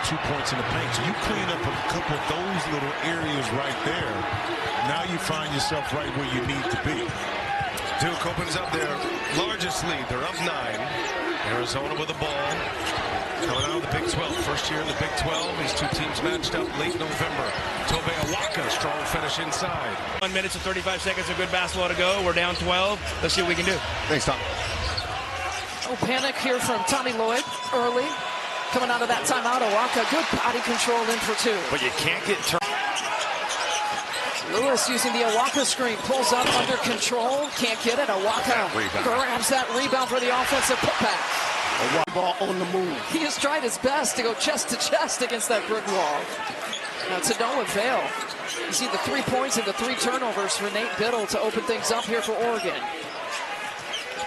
2 points in the paint. So you clean up a couple of those little areas right there. Now you find yourself right where you need to be. Duke opens up their largest lead. They're up 9. Arizona with the ball. Coming out of the Big 12. First year in the Big 12. These two teams matched up late November. Tobe Awaka, strong finish inside. 1 minute and 35 seconds of good basketball to go. We're down 12. Let's see what we can do. Thanks, Tom. Oh, panic here from Tommy Lloyd early. Coming out of that timeout, Awaka, good body control in for 2. But you can't get turned. Lewis using the Awaka screen, pulls up under control, can't get it. Awaka grabs that rebound for the offensive putback. A ball on the move. He has tried his best to go chest to chest against that brick wall. Now to no avail. You see the 3 points and the 3 turnovers for Nate Biddle to open things up here for Oregon.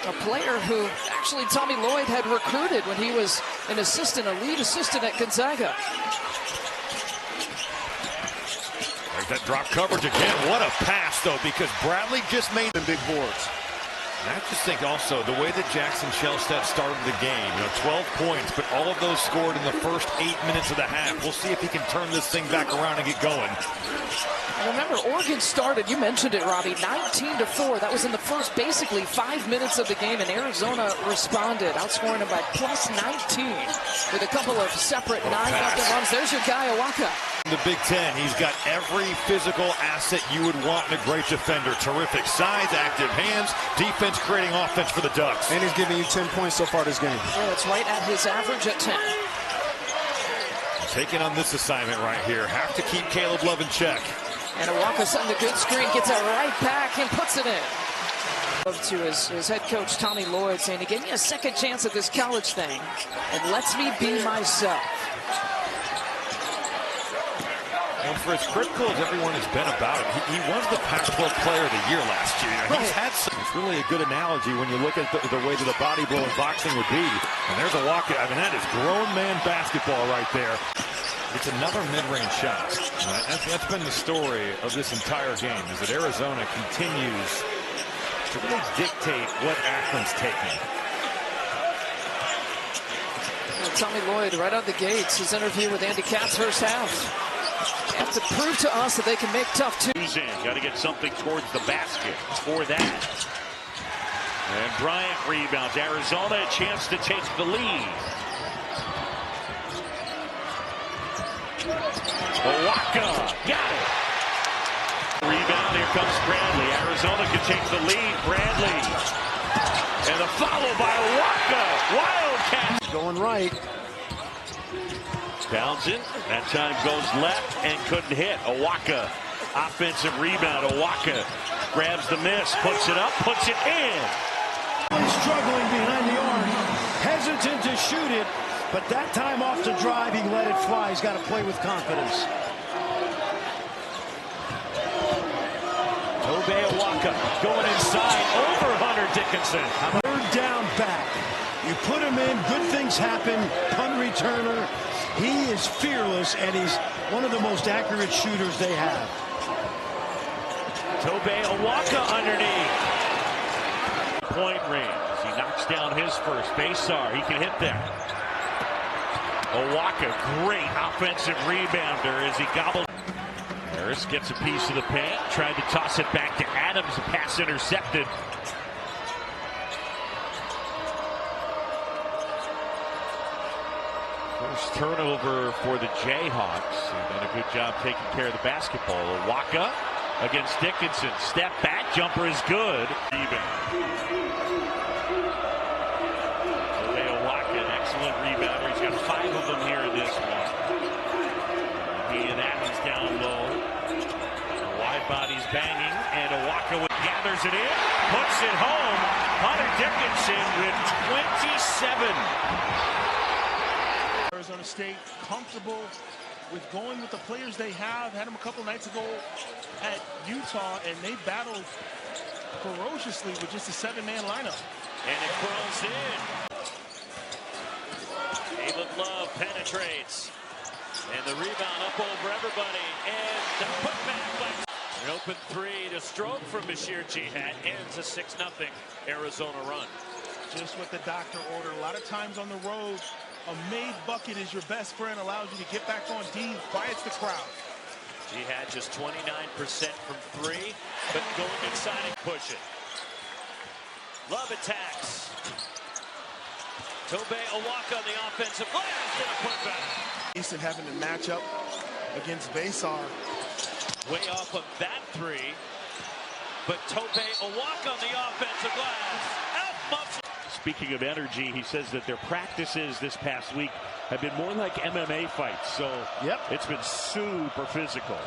A player who actually Tommy Lloyd had recruited when he was an assistant, a lead assistant at Gonzaga. There's that drop coverage again. What a pass, though, because Bradley just made the big boards. And I just think also the way that Jackson Shellstep started the game, 12 points, but all of those scored in the first 8 minutes of the half. We'll see if he can turn this thing back around and get going. Remember, Oregon started, you mentioned it, Robbie, 19-4. That was in the first, basically, 5 minutes of the game, and Arizona responded, outscoring them by plus 19 with a couple of separate 9-0 runs. There's your guy, Awaka. In the Big Ten, he's got every physical asset you would want in a great defender. Terrific size, active hands, defense creating offense for the Ducks. And he's giving you 10 points so far this game. Yeah, that's right at his average at 10. Taking on this assignment right here. Have to keep Caleb Love in check. And Awaka setting a good screen, gets it right back and puts it in. To his head coach, Tommy Lloyd, saying he gave me a second chance at this college thing and lets me be myself. And for as critical as everyone has been about him, he was the Pac-12 Player of the Year last year. He's had some. It's really a good analogy when you look at the way that a body blow in boxing would be. And there's a walk. I mean, that is grown man basketball right there. It's another mid-range shot. That's been the story of this entire game, is that Arizona continues to really dictate what Akron's taking. And Tommy Lloyd right out the gates. His interview with Andy Katz first half. They have to prove to us that they can make tough twos. Got to get something towards the basket for that. And Bryant rebounds. Arizona a chance to take the lead. Awaka got it. Rebound, here comes Bradley. Arizona can take the lead. Bradley. And the follow by Awaka. Wildcat. Going right. Townsend, that time goes left and couldn't hit. Awaka, offensive rebound. Awaka grabs the miss, puts it up, puts it in. He's struggling behind the arc, hesitant to shoot it, but that time off the drive, he let it fly. He's got to play with confidence. Tobe Awaka going inside over Hunter Dickinson. Third down back. You put him in, good things happen. Punt returner. He is fearless, and he's one of the most accurate shooters they have. Tobe Awaka underneath. Point range. He knocks down his first. Basar, he can hit that. Awaka, great offensive rebounder as he gobbled. Harris gets a piece of the paint. Tried to toss it back to Adams. A pass intercepted. First turnover for the Jayhawks. They've done a good job taking care of the basketball. Awaka against Dickinson. Step back, jumper is good. Awaka, an excellent rebounder. He's got 5 of them here in this one. He and Adams down low. The wide body's banging, and Awaka gathers it in, puts it home. Hunter Dickinson with 27. Arizona State comfortable with going with the players they have. Had them a couple nights ago at Utah, and they battled ferociously with just a 7-man lineup. And it curls in. Caleb Love penetrates. And the rebound up over everybody. And the putback by an open 3 to stroke from Bashir Jihad ends a 6-0 Arizona run. Just what the doctor ordered. A lot of times on the road, A made bucket is your best friend, allows you to get back on D, quiets the crowd. He had just 29% from three, but going inside and push it. Love attacks. Tobe Awaka on the offensive glass, and a putback. Easton having to match up against Basar. Way off of that three, but Tobe Awaka on the offensive glass. Out-muscle. Speaking of energy, he says that their practices this past week have been more like MMA fights, so it's been super physical.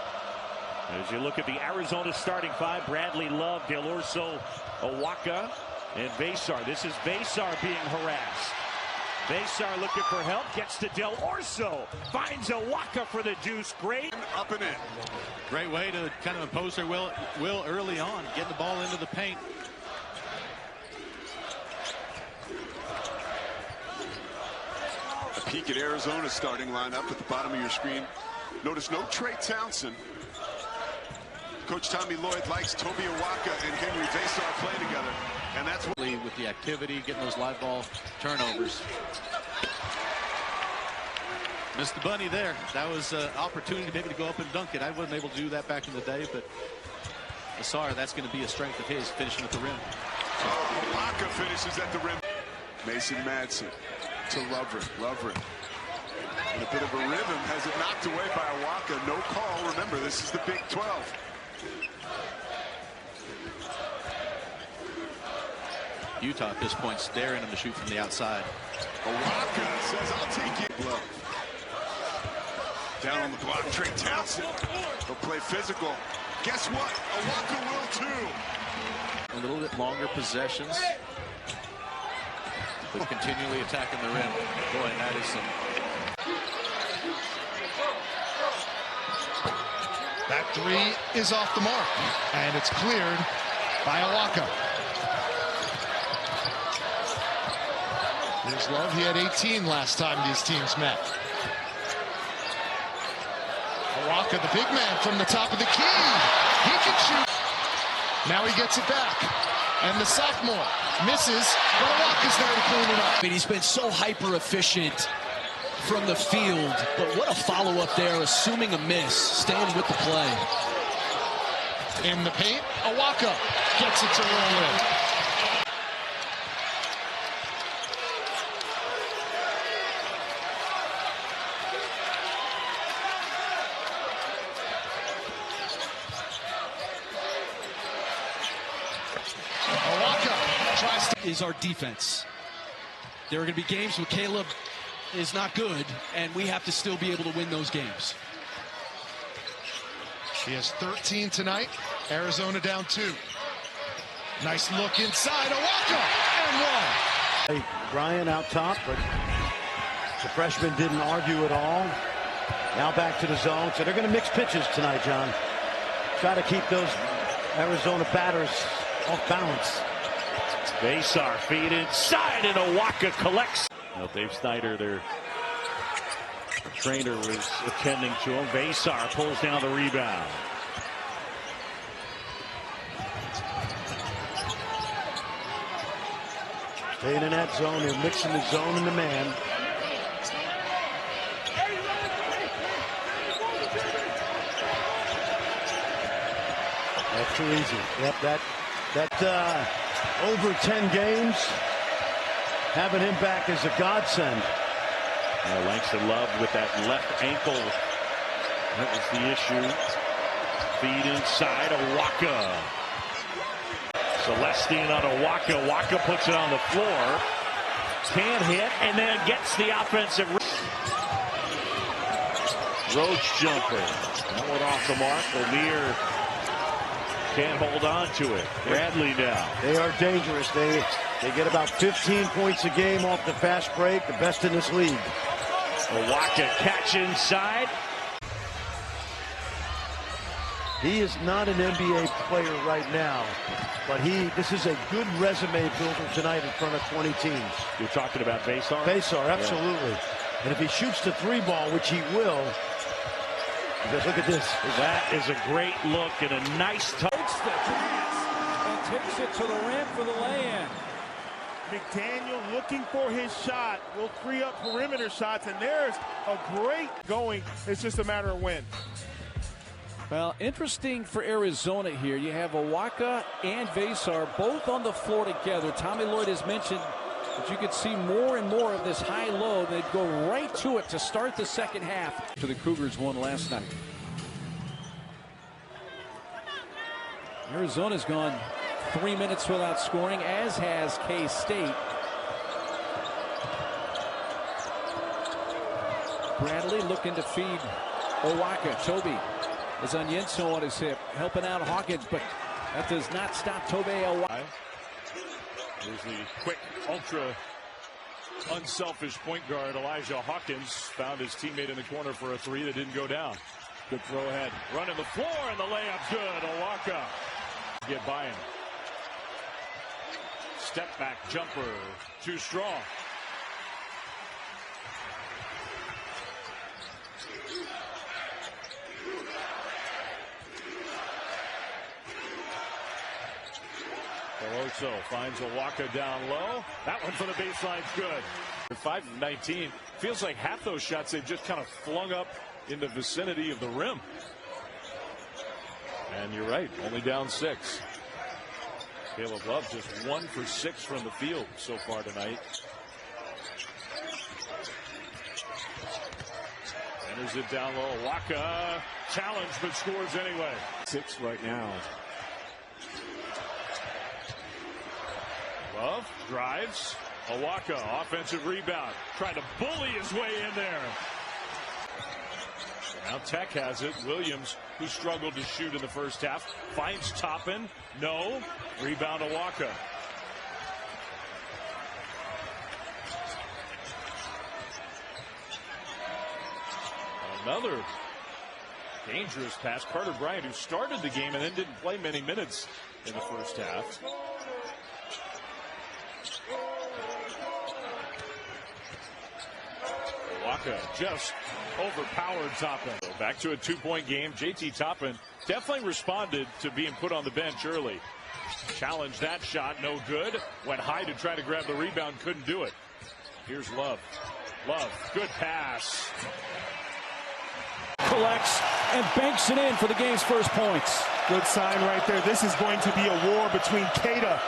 As you look at the Arizona starting five, Bradley Love, Del Orso, Awaka, and Basar. This is Basar being harassed. Basar looking for help, gets to Del Orso, finds Awaka for the deuce. Great. Up and in. Great way to kind of impose their will early on, getting the ball into the paint. A peek at Arizona's starting lineup at the bottom of your screen. Notice no Trey Townsend. Coach Tommy Lloyd likes Tobe Awaka and Henry Basar play together. And that's what with the activity, getting those live ball turnovers. Missed the bunny there. That was an opportunity maybe to go up and dunk it. I wasn't able to do that back in the day, but Basar, that's going to be a strength of his, finishing at the rim. Awaka finishes at the rim. Mason Madsen to Lovren. In a bit of a rhythm, has it knocked away by Awaka. No call. Remember, this is the Big 12. Utah at this point staring him to shoot from the outside. Awaka says, I'll take it. Love. Down on the block, Trey Townsend. He'll play physical. Guess what? Awaka will too. A little bit longer possessions, but continually attacking the rim. Boy, and that is some. That three is off the mark, and it's cleared by Awaka. Here's Love. He had 18 last time these teams met. Awaka, the big man from the top of the key. He can shoot. Now he gets it back. And the sophomore misses, but Awaka's there to clean it up. I mean, he's been so hyper-efficient from the field, but what a follow-up there, assuming a miss, staying with the play. In the paint, Awaka gets it to roll in. Is our defense. There are going to be games where Caleb is not good, and we have to still be able to win those games. He has 13 tonight. Arizona down 2. Nice look inside. Awaka and one. Brian out top, but the freshman didn't argue at all. Now back to the zone. So they're going to mix pitches tonight, John. Try to keep those Arizona batters off balance. Basar feed inside, and Awaka collects. Now Dave Snyder, their trainer, was attending to him. Basar pulls down the rebound. Staying in that zone, they're mixing the zone and the man. That's too easy. Yep, that over 10 games, having him back is a godsend. Langston Love with that left ankle. That was the issue. Feed inside, Awaka. Celestine on Awaka. Awaka puts it on the floor. Can't hit, and then gets the offensive. Roach jumper. That one off the mark. O'Meara can't hold on to it. Bradley now. They are dangerous. They get about 15 points a game off the fast break, the best in this league. Awaka catch inside. He is not an NBA player right now, but this is a good resume builder tonight in front of 20 teams. You're talking about Basar? Basar, absolutely. Yeah. And if he shoots the 3-ball, which he will, because look at this. That is a great look and a nice touch. And takes it to the rim for the lay-in. McDaniel looking for his shot will free up perimeter shots, and there's a great going. It's just a matter of when. Well, interesting for Arizona here. You have Awaka and Vesar both on the floor together. Tommy Lloyd has mentioned that you could see more and more of this high-low. They'd go right to it to start the second half. The Cougars won last night. Arizona's gone 3 minutes without scoring, as has K-State. Bradley looking to feed Awaka. Tobe is on Yenso on his hip, helping out Hawkins, but that does not stop Tobe Awaka. Here's the quick, ultra unselfish point guard Elijah Hawkins. Found his teammate in the corner for a three that didn't go down. Good throw ahead. Running the floor, and the layup's good. Awaka get by him. Step back jumper, too strong. Peloso finds Awaka down low. That one for the baseline's good. 5-19. Feels like half those shots they've just kind of flung up in the vicinity of the rim. And you're right, only down 6. Caleb Love just 1 for 6 from the field so far tonight. Enters it down low. Awaka challenged but scores anyway. 6 right now. Love drives. Awaka offensive rebound. Trying to bully his way in there. Now Tech has it. Williams, who struggled to shoot in the first half, finds Toppin. No. Rebound Awaka. Another dangerous pass. Carter Bryant, who started the game and then didn't play many minutes in the first half. Awaka just overpowered Toppin. Back to a 2-point game. JT Toppin definitely responded to being put on the bench early. Challenged that shot, no good. Went high to try to grab the rebound, couldn't do it. Here's Love. Love, good pass. Collects and banks it in for the game's first points. Good sign right there. This is going to be a war between Keita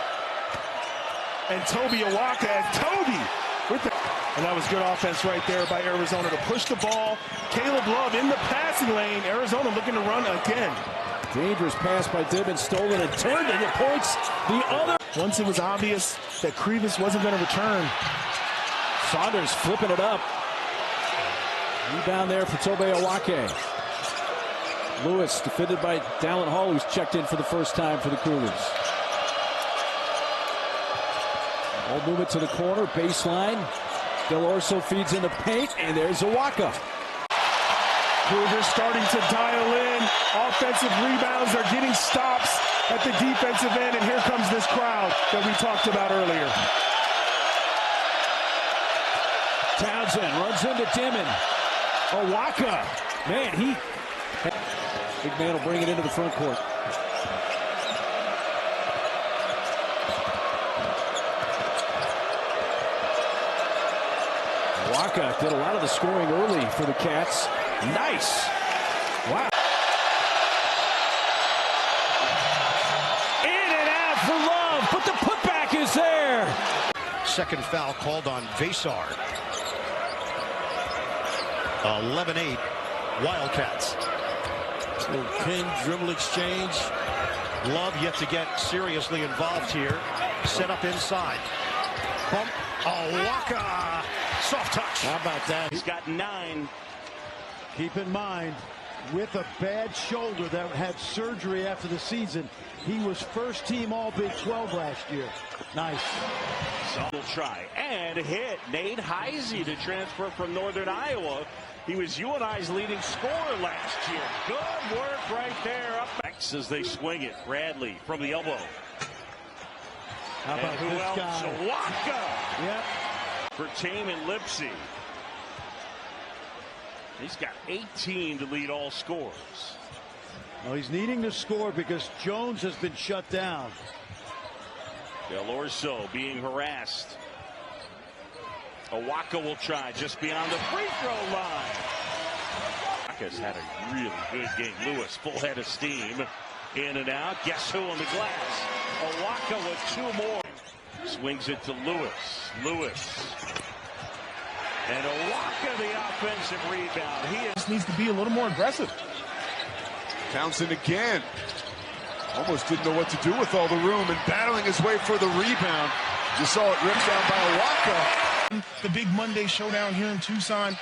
and Tobe Awaka. And Tobe with the... And that was good offense right there by Arizona to push the ball. Caleb Love in the passing lane. Arizona looking to run again. Dangerous pass by Dibbins, stolen and turned, and it points the other. Once it was obvious that Krivas wasn't going to return. Saunders flipping it up. Rebound there for Tobe Awaka. Lewis defended by Dallin Hall, who's checked in for the first time for the Cougars. Ball movement to the corner, baseline. Del Orso feeds in the paint, and there's Awaka. Cougars starting to dial in. Offensive rebounds are getting stops at the defensive end, and here comes this crowd that we talked about earlier. Townsend runs into Dimon. Awaka, man, big man will bring it into the front court. Awaka did a lot of the scoring early for the Cats. Nice. Wow. In and out for Love, but the putback is there. Second foul called on Vesar. 11-8 Wildcats. Little pin dribble exchange. Love yet to get seriously involved here. Set up inside. Bump. Awaka. Soft touch. How about that? He's got 9. Keep in mind, with a bad shoulder that had surgery after the season, he was first team all Big 12 last year. Nice. So we'll try and hit Nate Heisey to transfer from Northern Iowa. He was UNI's leading scorer last year. Good work right there. Up as they swing it. Bradley from the elbow. How about who this else? guy? Awaka. Yep. For Taman Lipsy. He's got 18 to lead all scores. Well, he's needing to score because Jones has been shut down. Del Orso being harassed. Awaka will try just beyond the free throw line. Awaka's had a really good game. Lewis, full head of steam. In and out. Guess who on the glass? Awaka with 2 more. Swings it to Lewis. And Awaka the offensive rebound. He just needs to be a little more aggressive. Townsend again. Almost didn't know what to do with all the room and battling his way for the rebound. You saw it ripped down by Awaka. The big Monday showdown here in Tucson.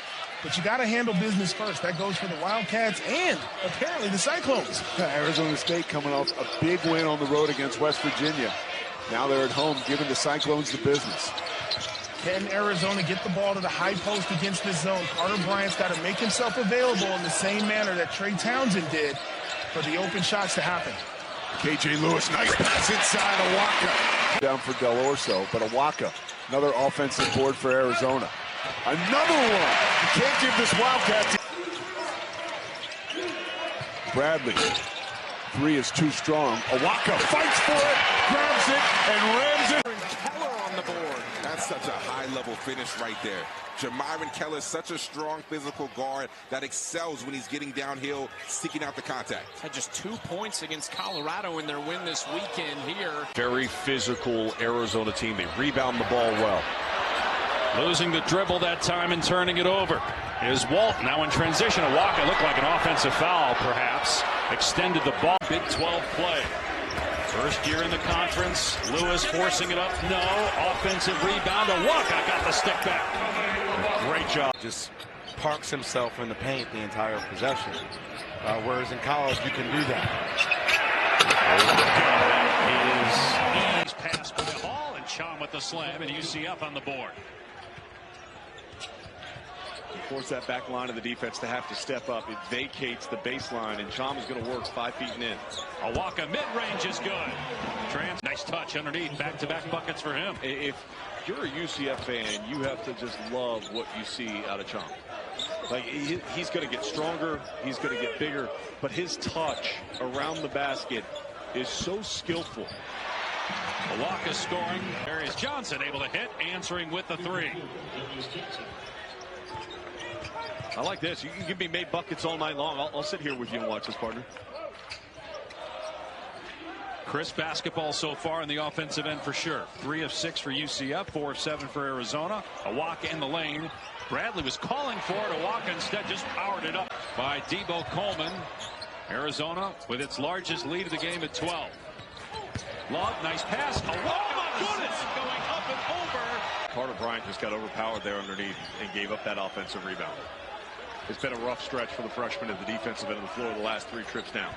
But you got to handle business first. That goes for the Wildcats and apparently the Cyclones. Arizona State coming off a big win on the road against West Virginia. Now they're at home giving the Cyclones the business. Can Arizona get the ball to the high post against this zone? Carter Bryant's got to make himself available in the same manner that Trey Townsend did for the open shots to happen. KJ Lewis, nice pass inside Awaka. Down for Del Orso, but Awaka, another offensive board for Arizona. Another one. You can't give this Wildcat. Bradley. 3 is too strong. Awaka fights for it, grabs it, and rams it. Keller on the board. That's such a high-level finish right there. Jamyron Keller is such a strong physical guard that excels when he's getting downhill, seeking out the contact. Had just 2 points against Colorado in their win this weekend here. Very physical Arizona team. They rebound the ball well. Losing the dribble that time and turning it over is Walt. Now in transition, Awaka looked like an offensive foul, perhaps. Extended the ball. Big 12 play. First year in the conference. Lewis forcing it up. No. Offensive rebound. Awaka got the stick back. Great job. Just parks himself in the paint the entire possession. Whereas in college, you can do that. Is pass by Hall and Chom with the slam, and UCF on the board. Force that back line of the defense to have to step up. It vacates the baseline, and Chom is going to work 5 feet and in. Awaka mid-range is good. Nice touch underneath. Back-to-back buckets for him. If you're a UCF fan, you have to just love what you see out of Chom. Like, he's going to get stronger. He's going to get bigger. But his touch around the basket is so skillful. Awaka scoring. Darius Johnson able to hit, answering with the 3. I like this. You can give me made buckets all night long. I'll sit here with you and watch this, partner. Crisp basketball so far in the offensive end for sure. 3 of 6 for UCF, 4 of 7 for Arizona. Awaka in the lane. Bradley was calling for it. Awaka instead just powered it up by Debo Coleman. Arizona with its largest lead of the game at 12. Love, nice pass. Awaka, oh my goodness, going up and over. Carter Bryant just got overpowered there underneath and gave up that offensive rebound. It's been a rough stretch for the freshman at the defensive end of the floor the last 3 trips down.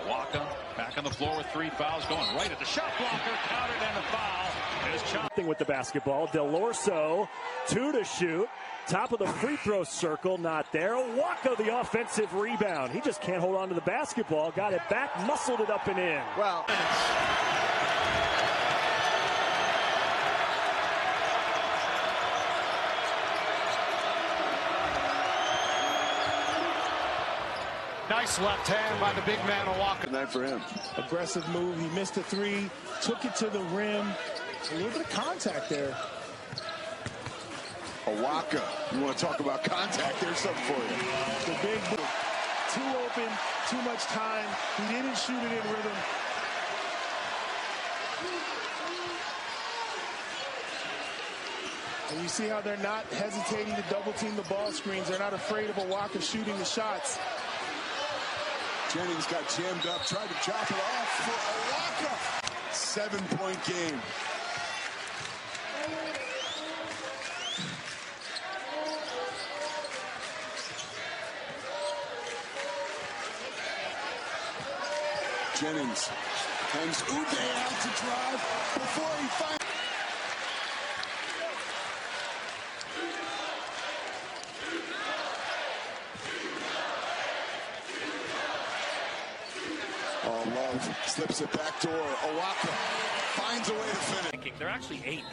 Awaka back on the floor with 3 fouls, going right at the shot blocker, countered and a foul. With the basketball, Del Orso, 2 to shoot. Top of the free throw circle, not there. Awaka the offensive rebound. He just can't hold on to the basketball. Got it back, muscled it up and in. Well. Nice left hand by the big man, Awaka. Good night for him. Aggressive move. He missed a 3, took it to the rim. A little bit of contact there. Awaka, you want to talk about contact? There's something for you. The big move. Too open, too much time. He didn't shoot it in rhythm. And you see how they're not hesitating to double team the ball screens. They're not afraid of Awaka shooting the shots. Jennings got jammed up, tried to chop it off for Awaka. 7-point game. Jennings hangs Uday out to drive before he finds. Oh, Love slips it back door. Awaka finds a way to finish. They're actually 8th.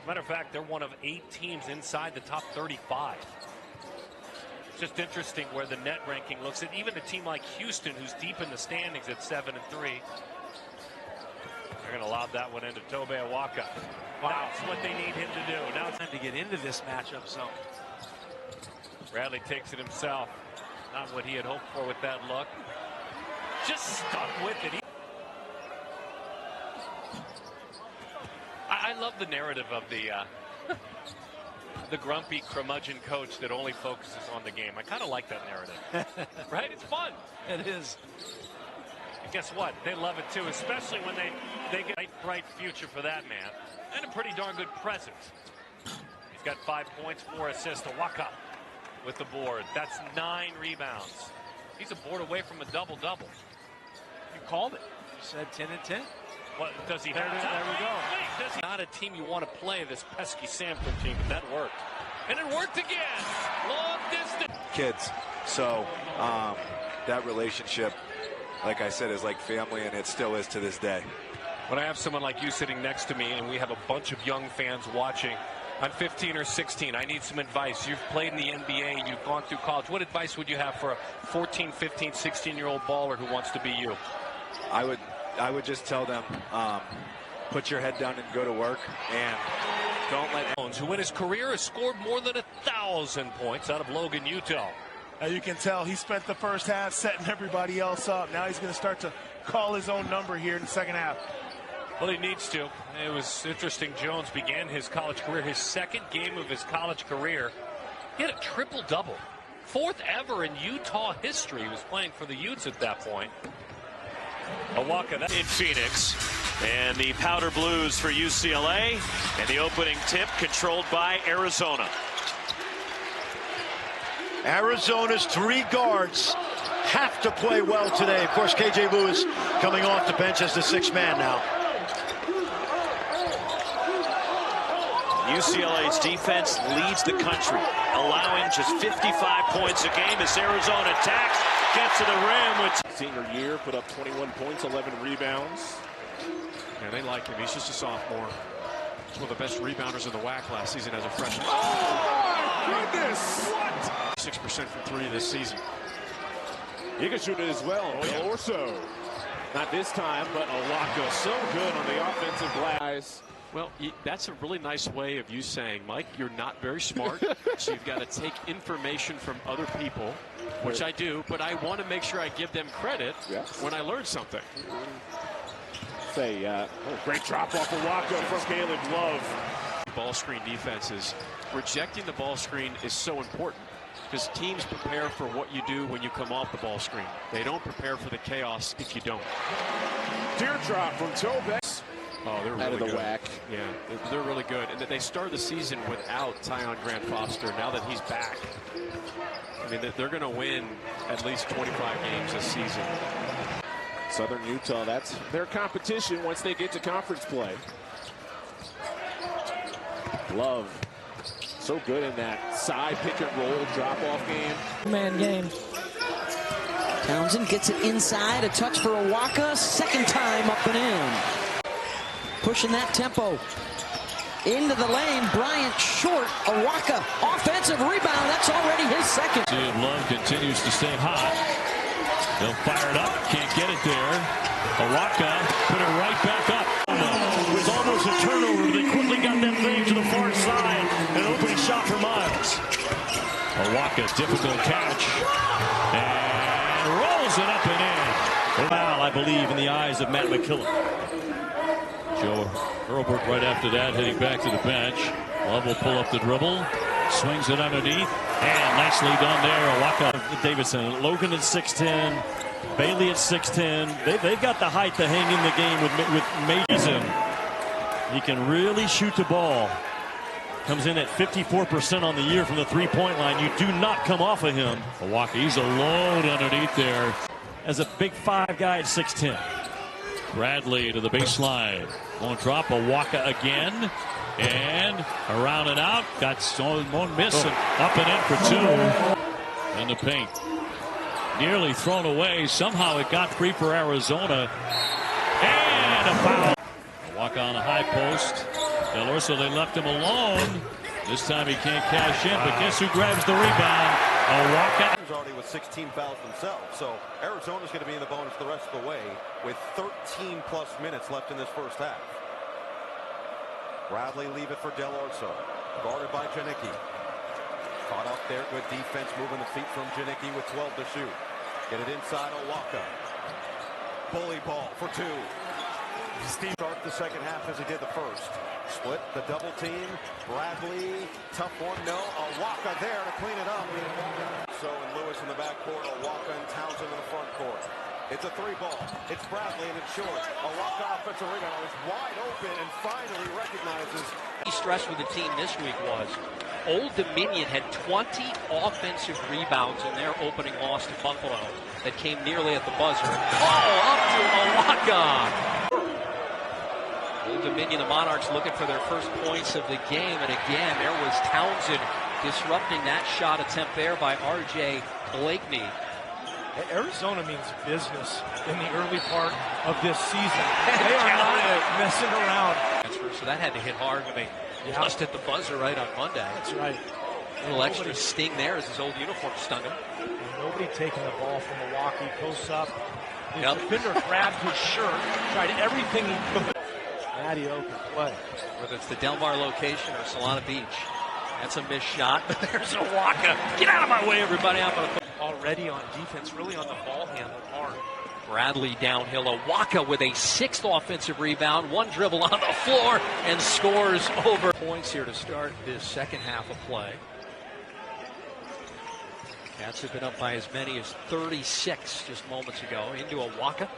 Matter of fact, they're one of 8 teams inside the top 35. It's just interesting where the net ranking looks at. Even a team like Houston, who's deep in the standings at 7-3, They're going to lob that one into Tobe Awaka. Wow. That's what they need him to do. Now it's time to get into this matchup zone. Bradley takes it himself. Not what he had hoped for with that look. Just stuck with it. I love the narrative of the grumpy curmudgeon coach that only focuses on the game. I kind of like that narrative. Right? It's fun. It is. And guess what? They love it too, especially when they get a bright future for that man. And a pretty darn good presence. He's got 5 points, 4 assists. Awaka with the board. That's 9 rebounds. He's a board away from a double-double. You called it. You said 10 and 10. What does he have? There we go. Wait, does he? Not a team you want to play, this pesky Samford team, but that worked. And it worked again. Long distance. Kids. So that relationship, like I said, is like family, and it still is to this day. When I have someone like you sitting next to me and we have a bunch of young fans watching, I'm 15 or 16. I need some advice. You've played in the NBA. You've gone through college. What advice would you have for a 14, 15, 16-year-old baller who wants to be you? I would just tell them, put your head down and go to work, and don't let... Who in his career has scored more than 1,000 points out of Logan, Utah. You can tell he spent the first half setting everybody else up. Now he's going to start to call his own number here in the second half. Well, he needs to. It was interesting. Jones began his college career, his second game of his college career. He had a triple-double. 4th ever in Utah history. He was playing for the Utes at that point. Awaka in Phoenix. And the powder blues for UCLA. And the opening tip controlled by Arizona. Arizona's 3 guards have to play well today. Of course, KJ Lewis coming off the bench as the 6th man now. UCLA's defense leads the country, allowing just 55 points a game as Arizona attacks, gets to the rim with senior year, put up 21 points, 11 rebounds. Yeah, they like him. He's just a sophomore. He's one of the best rebounders in the WAC last season as a freshman. Oh, my goodness! What? 6% from 3 this season. He can shoot it as well, or so. Not this time, but Awaka so good on the offensive glass. Well, that's a really nice way of you saying, Mike, you're not very smart, so you've got to take information from other people, which I do, but I want to make sure I give them credit when I learn something. Great drop off Awaka from Caleb Love. Ball screen defenses. Rejecting the ball screen is so important because teams prepare for what you do when you come off the ball screen. They don't prepare for the chaos if you don't. Teardrop from Tobe. Oh, they're really out of the good. whack. Yeah, they're really good. And they started the season without Tyon Grant Foster. Now that he's back, I mean, they're going to win at least 25 games this season. Southern Utah, that's their competition once they get to conference play. Love, so good in that side pick and roll drop-off game. Man game. Townsend gets it inside. A touch for Awaka. 2nd time up and in. Pushing that tempo into the lane. Bryant short. Awaka offensive rebound. That's already his 2nd. Love continues to stay hot. They'll fire it up. Can't get it there. Awaka put it right back up. It was almost a turnover. They quickly got that thing to the far side. An opening shot for Miles. Awaka, difficult catch. And rolls it up and in. Foul, I believe, in the eyes of Matt McKillop. Joe Hurlburt right after that, heading back to the bench. Love will pull up the dribble, swings it underneath, and nicely done there. Awaka, Davidson, Logan at 6'10", Bailey at 6'10". They've got the height to hang in the game with Mason. He can really shoot the ball. Comes in at 54% on the year from the 3-point line. You do not come off of him. Awaka, he's a load underneath there. As a big 5 guy at 6'10". Bradley to the baseline. Won't drop. Awaka again. And around and out. Got one miss and up and in for 2. In the paint. Nearly thrown away. Somehow it got free for Arizona. And a foul. Awaka on a high post. Del Orso, they left him alone. This time he can't cash in, but guess who grabs the rebound? Awaka. Already with 16 fouls themselves, so Arizona's going to be in the bonus the rest of the way with 13 plus minutes left in this first half. Bradley leave it for Del Orso, guarded by Janicki. Caught up there, good defense, moving the feet from Janicki with 12 to shoot. Get it inside Awaka. Bully ball for two. Steve start the second half as he did the first. Split the double team. Bradley, tough one, no. Awaka there to clean it up. So and Lewis in the backcourt, Awaka and Townsend in the front court. It's a three ball. It's Bradley and it's short. Awaka offensive rebound is wide open and finally recognizes. He stressed with the team this week was Old Dominion had 20 offensive rebounds in their opening loss to Buffalo that came nearly at the buzzer. Oh, up to Awaka. Old Dominion, the Monarchs looking for their first points of the game, and again there was Townsend disrupting that shot attempt there by R.J. Blakeney. Arizona means business in the early part of this season. They are not messing around. So that had to hit hard when they just hit the buzzer right on Monday. That's right. A little extra sting there as his old uniform stung him. Nobody taking the ball from Milwaukee. Posts up. The defender grabbed his shirt, tried everything he could. Matteo can play. Whether it's the Del Mar location or Solana Beach. That's a missed shot, but there's Awaka. Get out of my way, everybody. I'm going to put already on defense, really on the ball handle hard. Bradley downhill. Awaka with a sixth offensive rebound. One dribble on the floor and scores over. Points here to start this second half of play. Cats have been up by as many as 36 just moments ago. Into Awaka.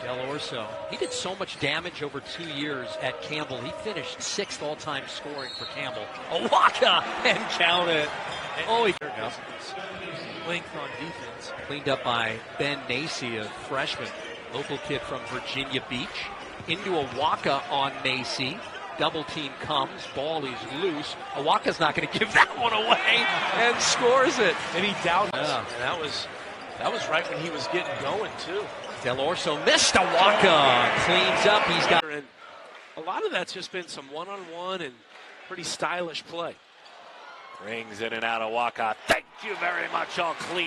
Del Orso. He did so much damage over 2 years at Campbell. He finished sixth all-time scoring for Campbell. Awaka and count it. Oh, he length on defense. Cleaned up by Ben Nacy, a freshman, local kid from Virginia Beach. Into Awaka on Nacy. Double team comes. Ball is loose. Awaka's not going to give that one away and scores it. And he doubted. Yeah. And that was right when he was getting going too. Del Orso missed. Awaka cleans up. He's got. And a lot of that's just been some one-on-one and pretty stylish play. Rings in and out of Awaka. Thank you very much. All clean.